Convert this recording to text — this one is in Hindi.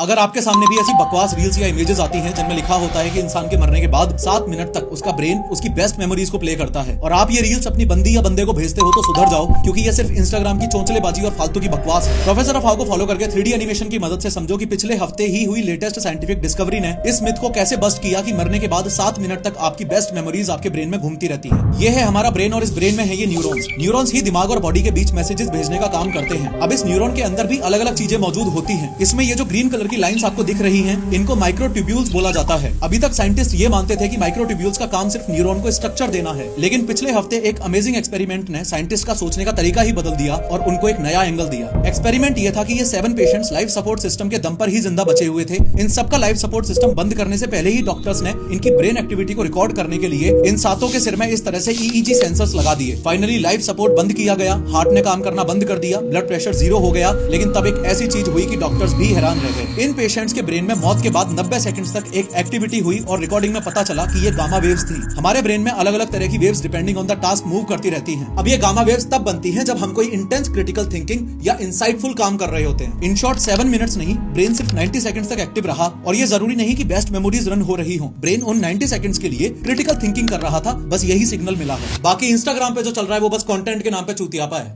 अगर आपके सामने भी ऐसी बकवास रील्स या इमेजेस आती हैं जिनमें लिखा होता है कि इंसान के मरने के बाद 7 मिनट तक उसका ब्रेन उसकी बेस्ट मेमोरीज को प्ले करता है और आप ये रील्स अपनी बंदी या बंदे को भेजते हो तो सुधर जाओ, क्योंकि ये सिर्फ इंस्टाग्राम की चोंचलेबाजी और फालतू की बकवास है। प्रोफेसर ऑफ हाउ को फॉलो करके 3D एनिमेशन की मदद से समझो कि पिछले हफ्ते ही हुई लेटेस्ट साइंटिफिक डिस्कवरी ने इस मिथ को कैसे बस्ट किया कि मरने के बाद 7 मिनट तक आपकी बेस्ट मेमोरीज आपके ब्रेन में घूमती रहती है। ये है हमारा ब्रेन और इस ब्रेन में है ये न्यूरॉन्स। न्यूरॉन्स ही दिमाग और बॉडी के बीच मैसेजेस भेजने का काम करते हैं। अब इस न्यूरॉन के अंदर भी अलग अलग चीजें मौजूद होती हैं। इसमें ये जो ग्रीन कलर की लाइंस आपको दिख रही हैं, इनको माइक्रोट्यूब्यूल्स बोला जाता है। अभी तक साइंटिस्ट ये मानते थे कि माइक्रोट्यूब्यूल्स का काम सिर्फ न्यूरॉन को स्ट्रक्चर देना है, लेकिन पिछले हफ्ते एक अमेजिंग एक्सपेरिमेंट ने साइंटिस्ट का सोचने का तरीका ही बदल दिया और उनको एक नया एंगल दिया। एक्सपेरिमेंट ये था कि ये 7 पेशेंट्स लाइफ सपोर्ट सिस्टम के दम पर ही जिंदा बचे हुए थे। इन सबका लाइफ सपोर्ट सिस्टम बंद करने से पहले ही डॉक्टर्स ने इनकी ब्रेन एक्टिविटी को रिकॉर्ड करने के लिए इन 7 के सिर में इस तरह से EEG सेंसर्स लगा दिए। फाइनली लाइफ सपोर्ट बंद किया गया, हार्ट ने काम करना बंद कर दिया, ब्लड प्रेशर 0 हो गया। लेकिन तब एक ऐसी चीज हुई कि डॉक्टर्स भी हैरान रह गए। इन पेशेंट्स के ब्रेन में मौत के बाद 90 सेकंड्स तक एक एक्टिविटी हुई और रिकॉर्डिंग में पता चला कि ये गामा वेव्स थी। हमारे ब्रेन में अलग अलग तरह की waves depending on the task move करती रहती हैं। अब ये गामा वेव्स तब बनती हैं जब हम कोई इंटेंस क्रिटिकल थिंकिंग या इंसाइटफुल काम कर रहे होते हैं। इन शॉर्ट 7 मिनट्स नहीं, ब्रेन सिर्फ 90 सेकंड्स तक एक्टिव रहा और ये जरूरी नहीं कि बेस्ट मेमोरीज रन हो रही हो। ब्रेन उन 90 सेकंड्स के लिए क्रिटिकल थिंकिंग कर रहा था, बस यही सिग्नल मिला है। बाकी इंस्टाग्राम पे जो चल रहा है वो बस कंटेंट के नाम पे चूतियापा है।